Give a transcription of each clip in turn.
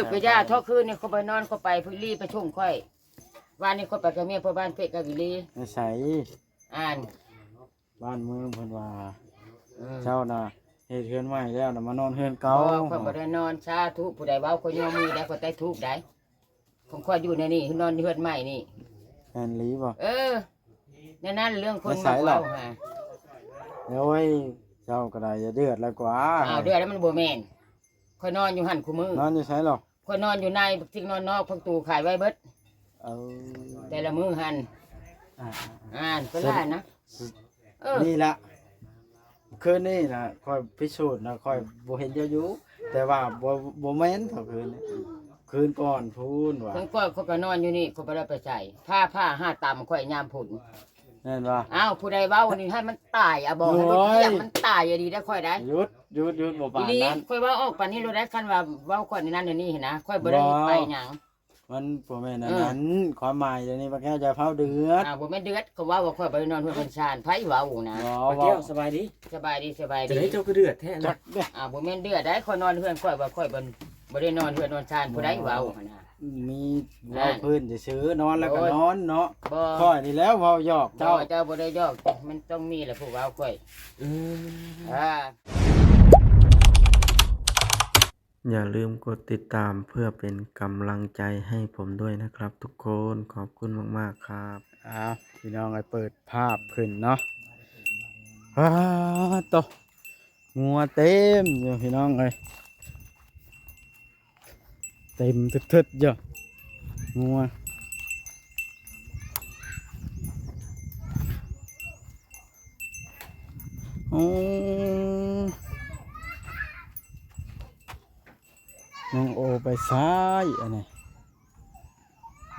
ไปย่าเท่าคืนนี่เขาไปนอนเขาไปพุ่รีไปชุ่มค่อยวันนี้เขาไปกับเมียพ่อบ้านเพชรกับวิลี ไม่ใส่ อ่าน บ้านเมืองเพิ่นว่าเจ้าน่ะเฮ็ดเฮือนใหม่แล้วน่ะมานอนเฮือนเก่า เขาบ่ได้นอนชาทุผู้ใดเว้าเขาย่อมือได้เขาใต้ทุกได้ผมค่อยอยู่ในนี่นอนเฮือนใหม่นี่ แอนลีบ่ นั่นเรื่องคนมาเว้าฮะ เดี๋ยวไว้เจ้าก็ได้อย่าเดือดแล้วกว่า เดือดแล้วมันบ่แม่นค่อยนอนอยู่หั่นคู่มือน อนอยู่ไสหรอก ค่อยนอนอยู่ในทิ้งนอนนอกพักตู้ขายไว้เบิด เอา แต่ละมื้อหั่น อ่า อ่านก็ได้นะนี่ล่ะคืนนี้น่ะค่อยพิสูจน์นะค่อยบ่เห็นเจ้าอยู่แต่ว่าบ่แม่นเท่าคืนนี้คืนก่อนพูนว่า คนก็เขาก็นอนอยู่นี่เขาบ่ได้ไปใส่ผ้าห้าต่ำค่อยยามผุน แม่นว่า อ้าวผู้ใดเว้านี่ให้มันตายอ่ะบอกให้มันเที่ยงมันตายอย่าดีได้ค่อยได้ หยุดบ่ปา อี น หลี นั้น ค่อยเว่าออกปานนี้เราได้คันว่าเว้าค่อยในนั้นในนี่เห็นนะค่อยบ่ได้ไปหยัง มันบ่แม่นอันนั้นความหมายเดี๋ยวนี้ว่าแค่จะเผาเดือด บ่แม่นเดือดก็เว่าค่อยบ่ได้นอนเพื่อนคนชานไผเว้านะ ป้าแก้วสบายดี สบายดี จะได้เจ้าก็เดือดแท้ จั นะ กเด้อ บ่แม่นเดือดได้ค่อยนอนเพื่อนค่อยว่าค่อยบ่ได้นอนเพื่อนนอนชานผู้ใดเว้านะ มีเว้าพื้นซื่อๆนอนแล้วก็นอนเนาะ บ่ ค่อยนี่แล้วเว้าหยอก เจ้า เจ้า บ่ได้ยอกมันต้องมีแหละผู้เว้าค่อย อืม อย่าลืมกดติดตามเพื่อเป็นกำลังใจให้ผมด้วยนะครับทุกคนขอบคุณมากๆครับ อ้าวพี่น้องไอ้เปิดภาพขึ้นเนาะอ้าโตงัวเต็มอยู่พี่น้องเอ้ยเต็มทึดๆอยู่งัวโอ้น้องโอไปซ้ายอันนี้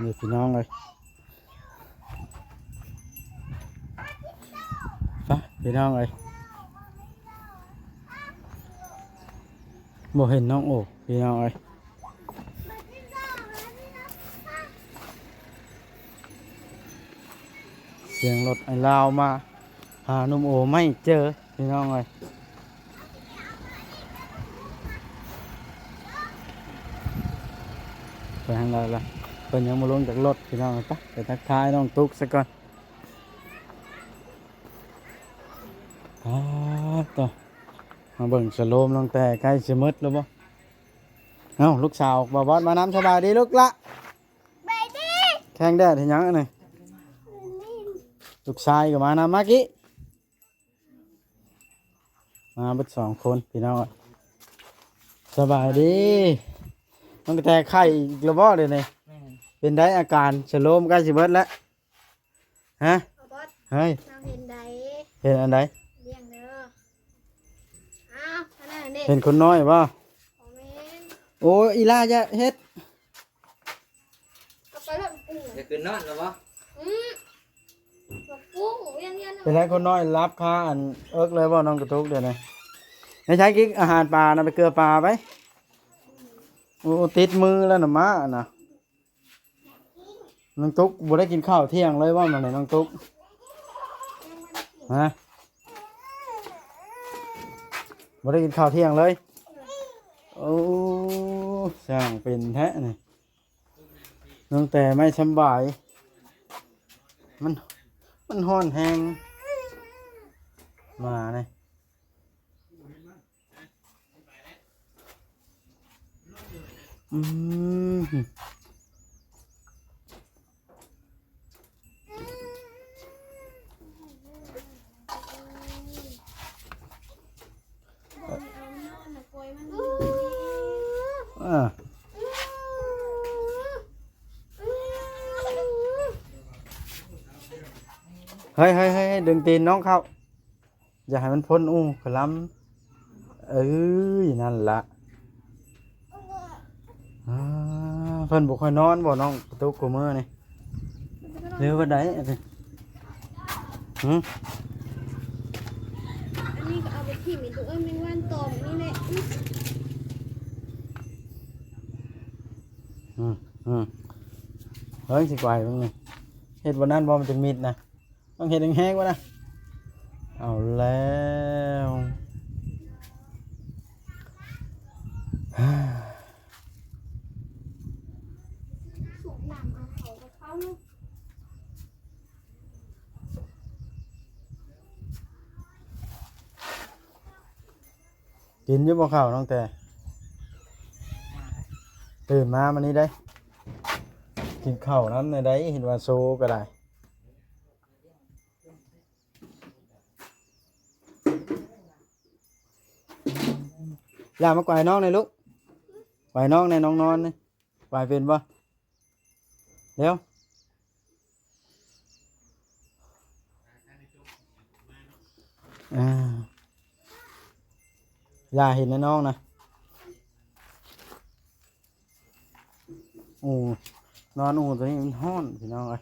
นี่พี่น้องเลยไปพี่น้องเลยบ่เห็นน้องโอพี่น้องเลยเสียงรถไอ้ลาวมาหานุ่มโอไม่เจอพี่น้องเลยไปทางใดล่ะเพิ่นยังมาลงจากรถพี่น้องเลยไปทักทายน้องตุ๊กซะก่อนต่อมาเบิ่งสโลมลงแต่ใกล้สิมืดแล้วบ่เอ้าลูกสาวบ่บอสมาน้ำสบายดีลูกละแข่งแดดเห็นยังอันนี้ลูกชายก็มาน้ำเมื่อกี้มาเบิดสองคนพี่น้องสบายดีมันก็แต่ไข่อีกแล้วบ่เดี๋ยวนี้เป็นได้อาการสโลมใกล้สิมืดแล้วฮะเฮ้ย เราเห็นใด เห็นอันใด เลี้ยงเด้ออ้าวขนาดนี้ เห็นคนน้อยบ่ ขอเมน โอ้ยอีลาจะเฮ็ด เอาไปแบบกุ้ง จะกินนอนแล้ววะ แบบกุ้งเลี้ยงเลี้ยง เป็นไรคนน้อยรับค่าอันเอิกเลยบ่น้องกระตุกเดี๋ยวนี้ไม่ใช้กิ๊กอาหารปลานะไปเกลือปลาไปโอ้ติดมือแล้วนะมาน่ะน้องตุ๊กบ่ได้กินข้าวเที่ยงเลยว่ามันไหนน้องตุ๊กฮะบ่ได้กินข้าวเที่ยงเลยโอ้ช่างเป็นแท้นี่น้องแต่ไม่สบายมันฮ้อนแฮงมาเลยอืมอ่าเฮ้ยดึงตีนน้องเข้าอย่าให้มันพ้นอู้ขลำนั่นละเพิ่นบ่ค่อยนอนบ่น้องกระตุกกูมื้อนี่เร็วว่าใดอันนี้ อันนี้ก็เอาไปทิ่มอีกตัวแมงวันตอมนี่แหละ เฮ้ยสิไกวมึงนี่เฮ็ดบ่นั้นบ่มันจะมิดนะต้องเฮ็ดแห้งๆวะนะเอาแล้ว น้ำเอาเขาไปเข้าลูก กินอยู่บ่ข้าวน้องแต่ตื่นมามันนี้ได้กินข้าวน้ำในได้เห็นว่าโซก็ได้อย่ามากวายน้องเลยลูกกวายน้องในน้องนอนนี่กวายเป็นบ่เดี๋ยวอย่าเห็นในน้องนะโอ้นอนตัวนี้มันห้อนพี่น้องเอ้ย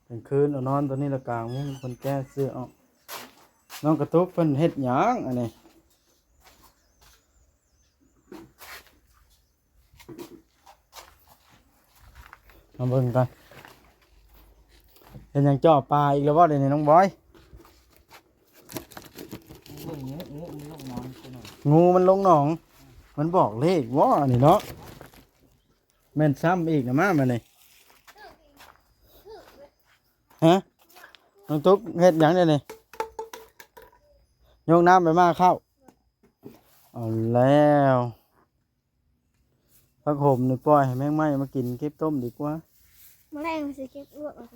เป็นคืนเอานอนตัวนี้ละกลางมุ้งคนแก้เสื้อออกน้องกระตุกเพิ่นเฮ็ดหยังอันนี้มาเบิ่งกันเห็นหยังจ่อปลาอีกแล้วบ่เดี๋ยวนี้น้องบอยงูมันลงหนองมันบอกเลขว่านี่เนาะแม่นซ้ำอีกนะมาเลยฮะน้องตุ๊กเฮ็ดหยังเดี๋ยวนี้โยกน้ำไปมาเข้าเอาแล้วพักห่มนี่ปล่อยให้แมงไม้มากินเก็บต้มดีกว่า แมลงมันจะเก็บลวกเอาไป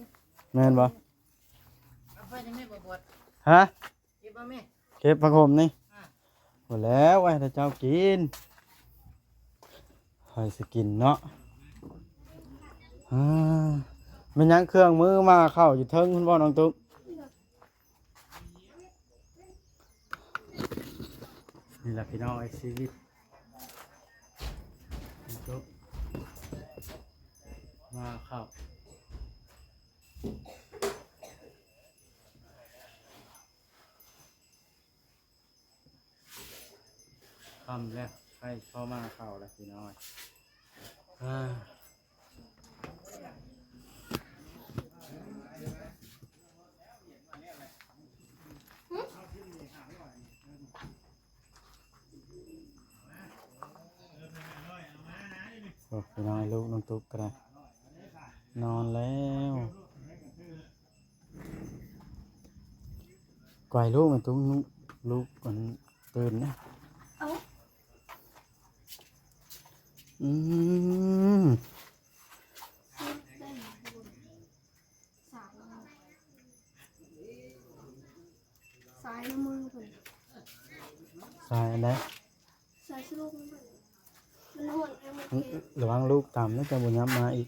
แม่นบ่ เอาไปจังได๋บ่บด ฮะ เก็บบ่แม่ เก็บพักห่มนี่หมดแล้วไว้แต่เจ้ากินใครสิกินเนาะมันยังเครื่องมือมาเข้าอยู่เทิงคุณพ่อน้องตุ๊กนี่แหละพี่น้องไอ้ชีวิตน้องตุ๊กมาเข้าคำแล้วให้พ่อมาเข้าแล้วพี่น้อยโอ้พี่น้อยลูกน้องตุ๊กก็ได้นอนแล้วกวายลูกมันตุ๊กลูกมันตื่นนะสายน้ำมือผม สายอันใด สายสลูกมันหดเอามาเก็บ ระวังลูกต่ำแล้วจะบุญย้ำมาอีก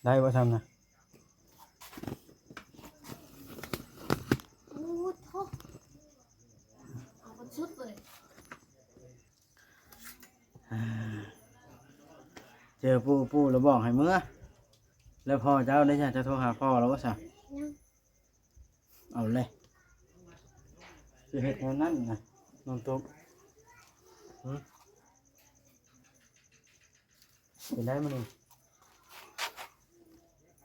ได้ป่ะทำนะ โอ้โหเอาไปชุดเลย เจอปู่แล้วบอกให้เมื่อแล้วพ่อเจ้าได้จะโทรหาพ่อแล้วก็สั่ง ยัง เอาเลยคือเหตุการณ์นั้นนะน้องตุ๊กเป็นได้มั้ย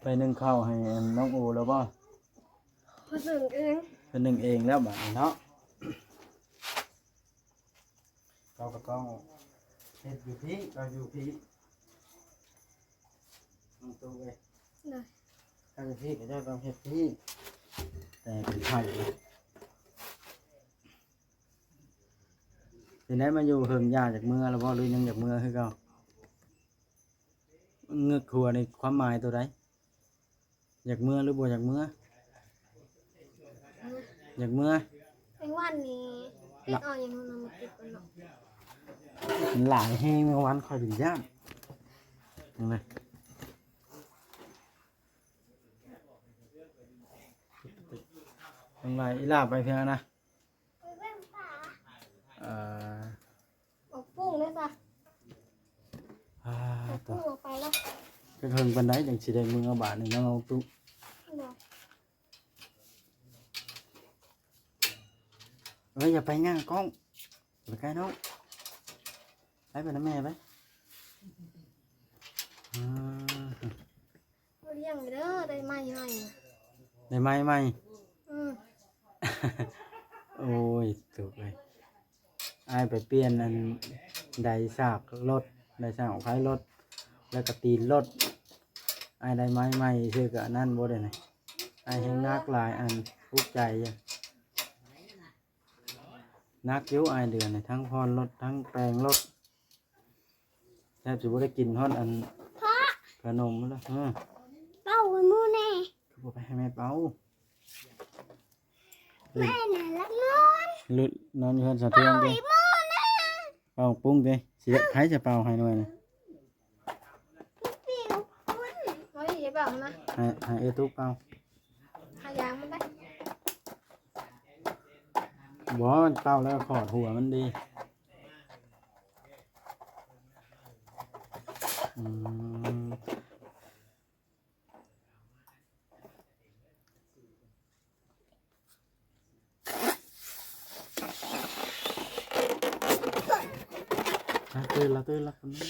ไปนึ่งข้าวให้น้องโอแล้วบ่ พอถึงเอง เป็นนึ่งเองแล้วบัดนี้เนาะเราก็ต้องเฮ็ดอยู่พี่เราอยู่พี่น้องตุ๊กเอ้ย เลย ถ้าเป็นพี่ก็จะต้องเฮ็ดพี่แต่เป็นไผ่เป็นได้มาอยู่เฮิงยาจากเมื่อแล้วบ่หรือยังจากเมื่อคือเก่าเงือกครัวในความหมายตัวใดอยากเมื่อหรือบ่อยากเมื่ออยากเมื่อ เป็นวันนี้ติดเอาอย่างนั้นมาติดกันเนาะ มันหลายแห้งเมื่อวันคอยถึงย่ามยังไงยังไงอีลาไปเพียงนะ ไปเว้นป่า เอ่อ ออกปุ้งเลยจ้ะ อ่า ออก ต่ ปุ้ อง ออกไปแล้ว ก็เพิ่งปันไดจังสิได้มือเอาบาทหนึ่งน้องเอาตุ๊ เนาะ เอ้ยอย่าไปง่างกล้องไปใกล้น้องไปไปนะแม่ไปอ่า เลี้ยงไปเด้อได้ไหมไหม ได้ไหมไหม อืม โอ้ยถูกเลยอายไปเปลี่ยนอันไดซากรถไดซากของไฟรถแล้วก็ตีนรถ ไอ้ได้ไม้ใหม่ชื่อกับนั่นบ่ได้ไหนไอ้แห้งนักหลายอันทุกข์ใจจ้ะนักอยู่ไอ้เดือนนี่ทั้งพรรถทั้งแปลงรถแทบจะบ่ได้กินฮอดอันขนมแล้วเป้าไว้มือแน่ คือบ่ไปให้แม่เป่า แม่น่ะรักนอน ลุนอนอยู่เฮือนสะเทืองเด้ ไอ้มือนะ เป่าปุ้งเด้สิไผจะเป่าให้หน่อยนะ ปิวคุณเฮ้ยอย่าบอกนะ ให้เอตุกเป่า หายางมันได้ บ่มันเป่าแล้วขอดหัวมันดีอืมตื่นละคนนี้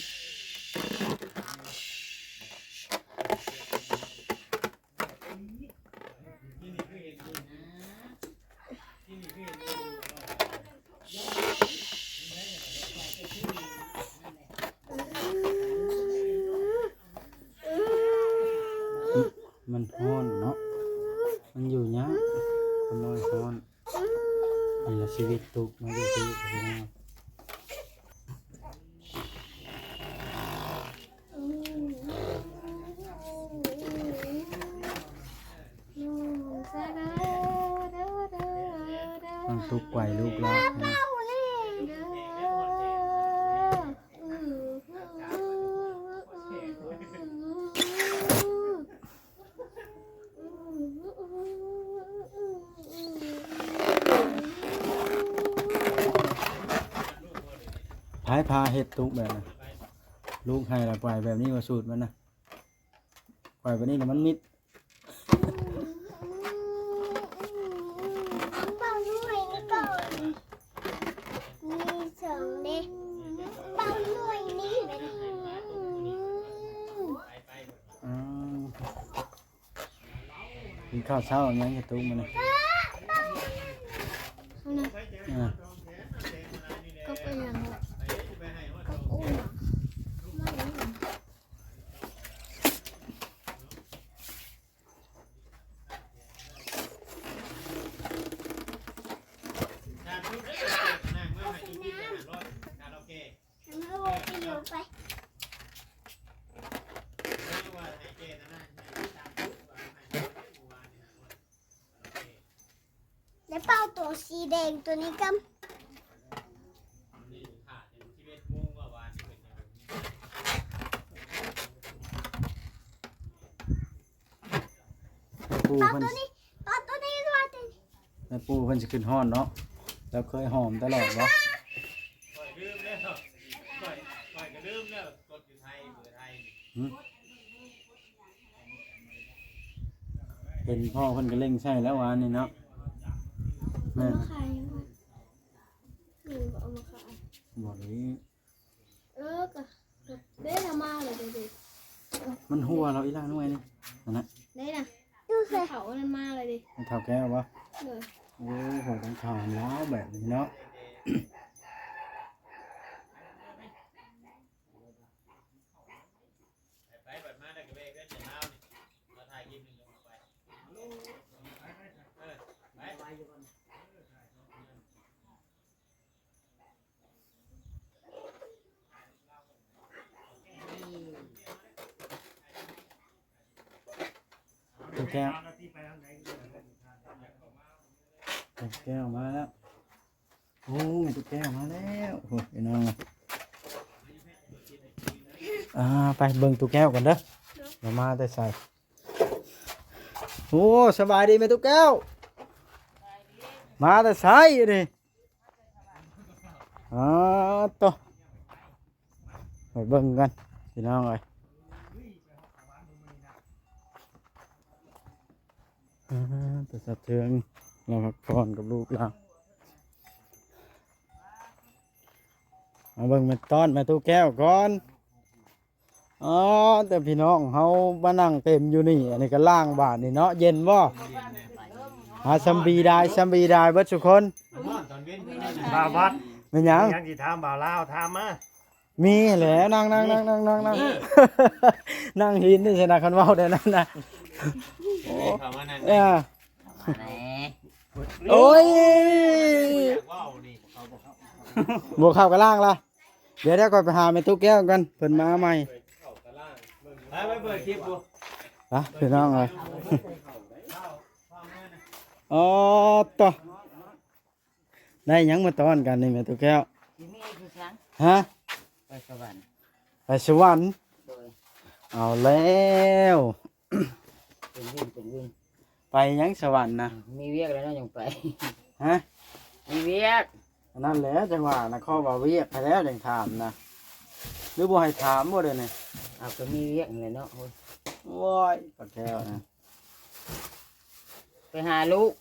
มันฮ้อนเนาะมันอยู่ยากคนน้อยฮ้อนนี่ละชีวิตตุกมาดูชีวิตของเรา ต้องทุกข์ไกวลูกหลานนะ ท้ายพาเห็ดตุกแบบนะลูกให้ละไกวแบบนี้ว่าสูตรมันนะไกวแบบนี้นะมันมิด เป้าด้วยนี่ก่อนมีสองเด้เป้าด้วยนี่เป็น กินข้าวเช้าอย่างเงี้ยตุกมันนะ ก็เป็นอย่างไรก็อุ้มไปแล้วเป้าตัวสีแดงตัวนี้กัน ปู เป้า เพิ่น ตัวนี้ตัวนี้ด้วยตัวนี้ แม่ปูเพิ่นสิขึ้นฮ้อนเนาะแล้วเคยหอมตลอดบ่เห็นพ่อเพิ่นก็เล่งใช่แล้ววานนี่เนาะแม่ เอามาขายยังไงเอามาขาย บอกนี้ ก็ได้ทำมาเลยเด็ก มันหัวเราอีล่างด้วยนี่นั่นนะ ได้นะดูสิเขานั่นมาเลยดิ มันเท่าแก้วบ่ เลย โอ้โหต้องข่าวแล้วแบบนี้เนาะตัวแก้วตัวแก้วมาแล้วโอ้ตัวแก้วมาแล้วโอ้ยน้องไปเบิ่งตัวแก้วก่อนเด้อมาแต่ใส่โอ้สบายดีไหมตัวแก้วมาแต่ใส่ดิตัวไปเบิ่งกันพี่น้องเอ้ยแต่สะเทือนเราพักผ่อนกับลูกเราเอาเบิ่งมาต้อนมาตู้แก้วก่อนแต่พี่น้องเขามานั่งเต็มอยู่นี่อันนี้ก็ล่างบาทนี่เนาะเย็นบ่ซัมบีได้เบิดทุกคน บาวัด เป็นหยัง ยังสิถามบ่าวลาวถามมา มีแหล้วนั่งนั่งนั่งนั่งนั่งนั่งนั่งหินนี่ชนะคันเว้าได้นั่นนะ เข้ามานั่น เออ มาแหน่ โอ้ย ว้าวนี่ บวกเข้ากับล่างละเดี๋ยวก่อนไปหาแม่ตุ๊กแก้วกันเพิ่นมาใหม่ ไปเปิดคลิปดู ฮะพี่น้องเอ้ยอ๋อต่อได้หยังมาต้อนกันนี่แม่ตุ๊กแก้ว ที่นี่คือช้าง ฮะ ไปสวรรค์ ไปสวรรค์ โดย เอาแล้ว เป็นวิ่ง ไปหยังสวรรค์นะ มีเวียกแล้วเนาะยังไป ฮะ มีเวียก อันนั่นแหละจังหวะนะข้อว่าเวียกไปแล้วจังถามนะหรือบ่ให้ถามบ่เด้อนี่ เอาก็มีเวียกนั่นแหละเนาะโอ้ย โว้ยปะแก้วนะ ไปหาลูก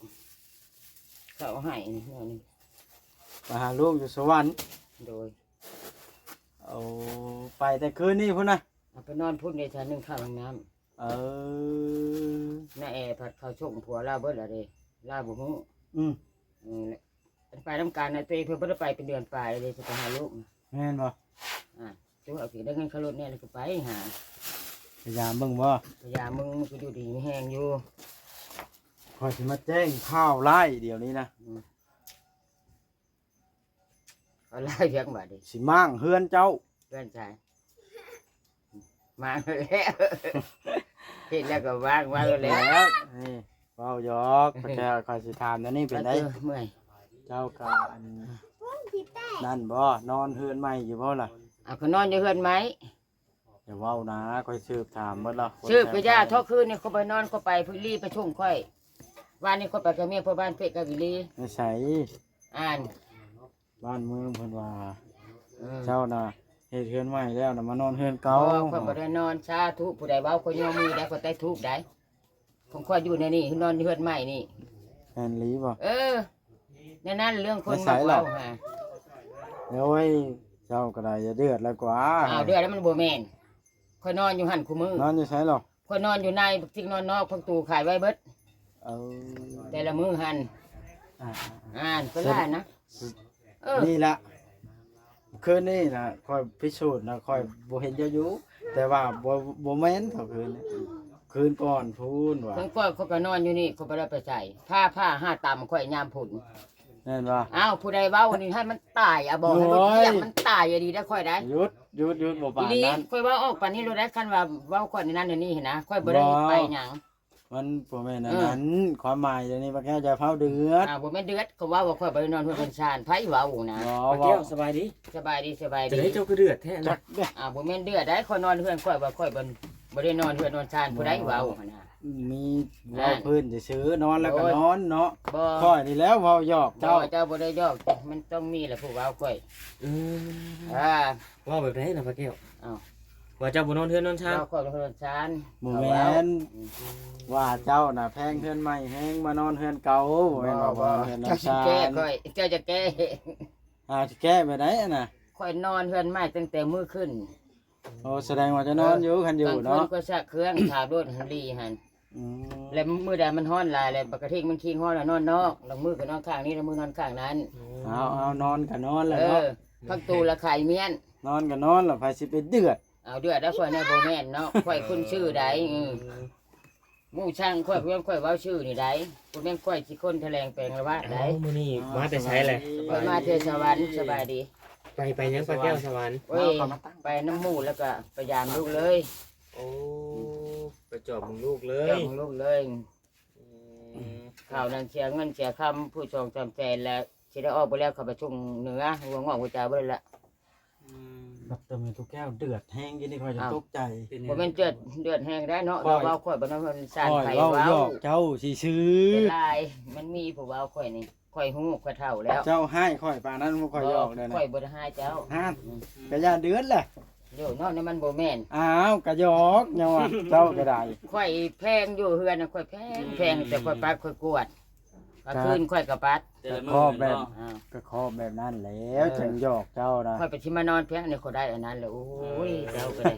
เขาให้นี่เนาะนี่ ไปหาลูกอยู่สวรรค์ โดย เอาไปแต่คืนนี้พุ่นนะ เอาไปนอนพุ่นในชั้นหนึ่งข้าวห้องน้ เออ ำน้าแอร์ผัดข้าวชงผัวลาเบิดละเด้ลาบุหู อืม ไปทำการนะตัวเองเพิ่นบ่ได้ไปเป็นเดือนปลายเลยจะไปหาลูก แม่นบ่ ตัวเอาสิได้เงินขับรถเนี่ยเลยก็ไปหา พยายามเบิ่งบ่ พยายามมึงก็อยู่ดีไม่แห้งอยู่ คอยสิมาแจ้งข่าวไล่เดี๋ยวนี้นะ เขาไล่เพียงบาดดิ สิมั่างเฮือนเจ้า เพื่อนชายมาแล้ว เห็นแล้วก็วางแล้ว แล้วนี่เว้าหยอกพระแก้วคอยสิถามเดี๋ยวนี้เป็นได เมื่อย เจ้าก็อันนั่นบ่นอนเฮือนใหม่อยู่บ่ล่ะ เอาเขานอนอยู่เฮือนไหม อย่าเว้านะคอยสืบถามเบิดล่ะ ชื่อไปย่าทอคืนนี่เขาไปนอนเขาไปพื้นรีไปชุ่มค่อยวันนี้เขาไปกับเมียพ่อบ้านเพชรกับวิลี ไม่ใช่ อ่าน บ้านเมืองเพิ่นว่า เออ เจ้าน่ะเฮ็ดเฮือนใหม่แล้วน่ะมานอนเฮือนเก่า เขาบ่ได้นอนชาทุผู้ใดเว้าคนยอมือได้คนใต้ทุกได้ผมค่อยอยู่ในนี่นอนอยู่เฮือนใหม่นี่ แอนลีบ่ เออในนั้นเรื่องคน ไม่ใช่ มา หรอ เว้าก ฮะ เดี๋ยวไว้เจ้าก็ได้อย่าเดือดแล้วกว่า อ้าวเดือดแล้วมันบ่แม่นค่อยนอนอยู่หั่นคู่มือน อนอยู่ไสหรอก ค่อยนอนอยู่ในทิ้งนอนนอกพักตูขายไว้เบิด เอา แต่ละมือหั่น อ่า อ่านก็ได้นะเออ นี่ละคืนนี้นะค่อยพิสูจน์นะค่อยบ่เห็นเจ้าอยู่แต่ว่าบ่แม่นเท่าคืนนี้คืนก่อนพูนว่า ทั้งก้อยเขาก็นอนอยู่นี่เขาบ่ได้ไปใส่ผ้าห้าต่ำค่อยยามผุน แม่นว่า อ้าวผู้ใดเว้านี่ให้มันตายอ่ะบอกให้มันเที่ยงมันตายอย่าดีได้ค่อยได้ หยุดบ่ อี ปาน ลี นั้น ค่อยเว่าออกปานนี้รู้ได้คันว่าเว้าค่อยในนั้นในนี่เห็นนะค่อยบ่ได้ บ่ ไปหยัง มันบ่แม่นอันนั้นความหมายเดี๋ยวนี้บ่แค่จะเผาเดือด บ่แม่นเดือดเขาว่าค่อยบ่ได้นอนเพื่อนเป็นชานไผเว้านะ บ่ ปลาแก้วสบายดี สบายดีสบาย จะ ดี ได้เจ้าก็เดือดแท้ จั นะ กเด้อ บ่แม่นเดือดได้ค่อยนอนเพื่อนค่อยว่าค่อยบ่ได้นอนเพื่อนนอนชานผู้ใดเว้าหั่นน่ะ มีเว้าพื้นซื่อๆนอนแล้วก็นอนเนาะ บ่ ค่อยนี่แล้วเว้าหยอก เจ้า เจ้า เจ้าบ่ได้ยอกมันต้องมีแหละผู้เว้าค่อย อืม อ่า ว่าแบบไหนนะปลาแก้ว อ้าว ว่าเจ้าบุนอนเทือนนอนชา เจ้าค่อยเป็นคนชาน บ่แม่นว่าเจ้าน่ะแพงเฮือนใหม่แฮงมานอนเฮือนเก่าบ่แม่นว่าบ่เฮือน เจ้า น้ำ สิ ชา แก้ค่อยเจ้าจะแก้ สิแก้ไปได้อะน่ะ ค่อยนอนเฮือนไม้ตั้งแต่มื้อขึ้น โอ้แสดงว่าจะนอนอยู่คันอยู่ กลางคืน เนาะ ก็ชักเครื่องถาดรถหันลีหัน อืม แล้วมื้อใดมันฮ้อนหลายแล้วปกติมันขี้ฮ้อนแล้วนอนนอกแล้วมื้อก็นอนข้างนี้แล้วมื้อนอนข้างนั้น เอานอนก็นอนแหล้ว เอ เนาะ อพักตูละไข่เมียน นอนก็นอนแล้วไผสิไปเดือด เอาเดือดแล้วค่อยในบ่แม่นเนาะค่อยคุณชื่อใดหมู่ช่างค่อยเพิ่นค่อยเว้าชื่อนี่ใดบ่แม่นค่อยสิคนแถลงแปลงละว่าใด มื้อนี้มาแต่ใช้เลย ค่อยมาเทศวรรค์สบายดี ไปยังปลาแก้วสวรรค์ โอ้ยไปน้ำหมู่แล้วก็พยายามลูกเลย โอ้ไปจอบมึงลูกเล เจ้าย ของลูกเลยข่าวนั้นเสียเงินเสียคำผู้ชงจำแฟนแล้วสิได้ออกไปแล้วเขาไปชงเหนือหัวงอกหัวใจาเบิ่นละ บัดเติมทุกแก้วเดือดแห้งยี่นี่ค่อยจะตกใจ บ่แม่นเดือดแห้งได้เนาะเราเว้าข่อยบ่นำมันสาน ค่อย ไผ เว้า เว้า หยอกเจ้าสิซื้อ เป็นลายมันมีผู้เว้าข่อยนี่ข่อยฮู้ข่อยเฒ่าแล้ว เจ้าให้ค่อยปานนั้นบ่ค่อยหยอกเลยนะ ข่อยบ่ได้ให้เจ้า ฮะกะย่าเดือดแหละ โยเนาะนี่มันบ่แม่น อ้าวกะหยอกยังว่าเจ้าก็ได้ ข่อยแพงอยู่เฮือนน่ะข่อยแพงแต่ข่อยปัดข่อยกวดกลางคืนข่อยก็ปัด ก็ครอบแบบ อ้าว ก็ครอบแบบนั้นแล้วจังหยอกเจ้านะ ข่อยไปสิมานอนเพียงนี่ข่อยได้อันนั้นแล้วโอ้ยเจ้าก็ได้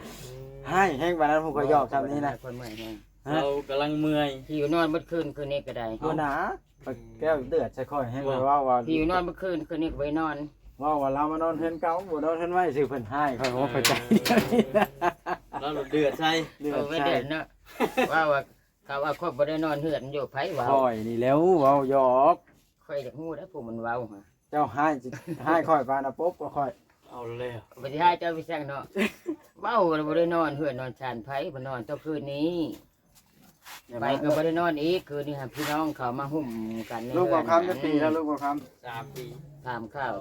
ให้แห้งปานนั้นผมก็หยอกคำนี้นะ ข่อยเมื่อยแฮง เรากำลังเมื่อย พี่อยู่นอนเมื่อคืนคืนนี้ก็ได้ ตัวหนาแก้วเดือดใส่ค่อยให้เลยว่า พี่อยู่นอนเมื่อคืนคืนนี้ก็ไปนอน ว ว่าเรามานอนเฮือนเก่าบ่นอนเฮือนไว้สิเพิ่นให้ค่อยบ่เข้าใจ แล้วรถเดือดใส่ เลือ เออ ด ไม่ ใช่ เดือดเนาะว่าเขาว่าคนบ่ได้นอนเหือนอยู่ไผเว้า ค่อยนี่แล้วเว้าหยอก ค่อยจะฮู้ได้ผู้มันเว้าฮะ เจ้าให้สิให้ค่อยปานน่ะปุ๊บก็ค่อย เอาแล้ว บ่ได้ให้เจ้าไปสั่งเนาะเว้าแล้วบ่ได้นอนเหือนนอนชานไผบ่นอนเจ้าคืนนี้ไปก็บ่ได้นอนอีกคืนนี้ฮะพี่น้องเขามาหุ่มกันใน ลูก เรื บ่ อน คำจะปีแล้วลูกบ่คำ 3 ปี ถามข้าว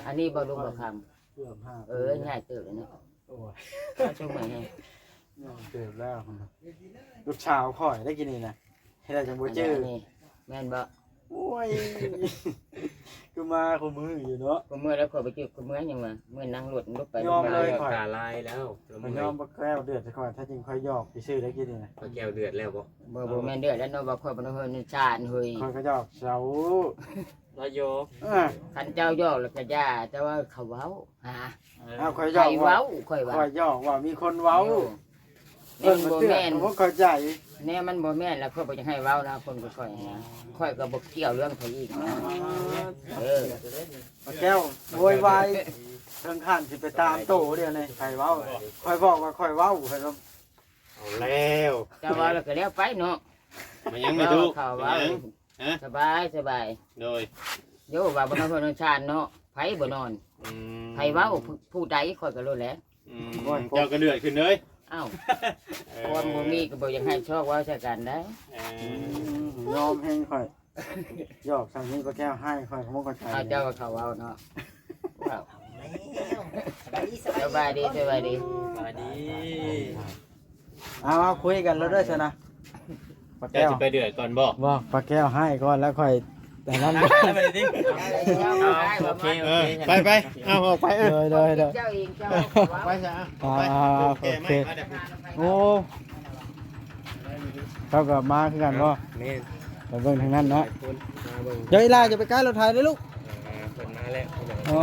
อันนี้บ่ลูกบ่คำ เกือบ5 ง่ายเติบเลยเนาะ โอ้ย ถ้าช่วงไหนให้ เกือบแล้วลูกชาวค่อยได้กินนี่นะให้ได้จังบ่จื้อ นี่แม่นบ่ โอ้ยคือมาคู่มืออยู่เนาะ ก็เมื่อแล้วขอยไปจื้อก็เมื่อยังมาเมื่อนั่งรถลุกไป ยอมเลย ตาลายแล้วแล้ว มั มัน น ยอมบ่แก้วเดือดซะก่อนถ้าจริงค่อยหยอกไปซื้อได้กินนี่นะ ปลาแก้วเดือดแล้วบ่ บ่แม่นเดือดแล้วเนาะบ่ค่อยบ่นอนเฮือนชานเฮ้ย ค่อยก็หยอกเสา แล้วโยก คันเจ้ายอกแล้วก็ย่าแต่ว่าเขาเว้าหา เอาค่อยหย ใคร อกว่า เว้าค่อยเว้า ค่อยหยอกว่ามีคนเว้า เนี่ เพิ่ ย น มัน มา บ่ เตือ แม่ น น ผมเข้าใจ แน่มันบ่แม่นแล้วค่อยบ่อยากให้เว้านะคนก็ค่อยนะค่อยก็บ่เกี่ยวเรื่องเขาอีกนะเออ มาแก้วโวยวายเรื่องขั้นสิไปตามโตเดียวนี่ใครเว้าค่อยบอกว่าค่อยเว้าค่อยก็ เอาแล้ว จะเว้าแล้วก็แล้วไปเนาะ มันยังไม่ถูก เขาเว้า ฮะ สบายสบาย โดย โยว่าบ่นอนเฮือนชานเนาะไผบ่นอนไผเว้าผู้ใดค่อยก็รู้แหละ เจ้าก็เดือดขึ้นเลย อ้าวความบ่มีก็บ่อยากให้ชอบเว้าใส่กันได้ ยอมให้ค่อยหยอกทางนี้ป้าแก้วให้ค่อยผมเข้าใจ เอาเจ้าก็เขาเว้าเนาะว้าวสบายดีสบายดี สวัสดี เอาคุยกันแล้วด้วยสินะป้า เจ้า แก้ว จะไปเดือดก่อนบ่ บอกป้าแก้วให้ก่อนแล้วค่อยแต่นั้น โอเคโอเค ไปไปเอาออกไป เลย เจ้าเองเจ้า ไปซะ โอเคโอ้เขาก็มาคือกันบ่ นี่ ไปเบิ่งทางนั้นเนาะ คุณมาเบิ่ง เดี๋ยวอีลาจะไปใกล้รถไถเลยลูก เพิ่นมาแล้ว อ๋อ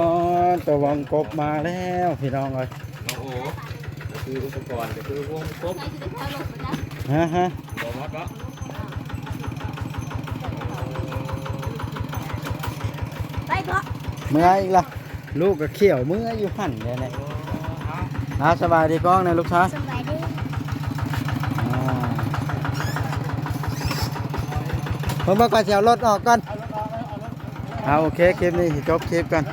ตัววังกบมาแล้วพี่น้องเอ้ย โอ้โหคืออุปกรณ์ก็คือวงกบ ฮะ บ่มอดบ่ ไปเพาะ เมื่ออีกล่ะลูกก็เขี่ยวเมื่ออยู่หั่นเลยเนี่ยสบายดีก้องเนี่ยลูกชาย สบายดี ผมมาก่อนเสียวรถออกก่อนเอาโอเคคลิปนี้จบคลิปกัน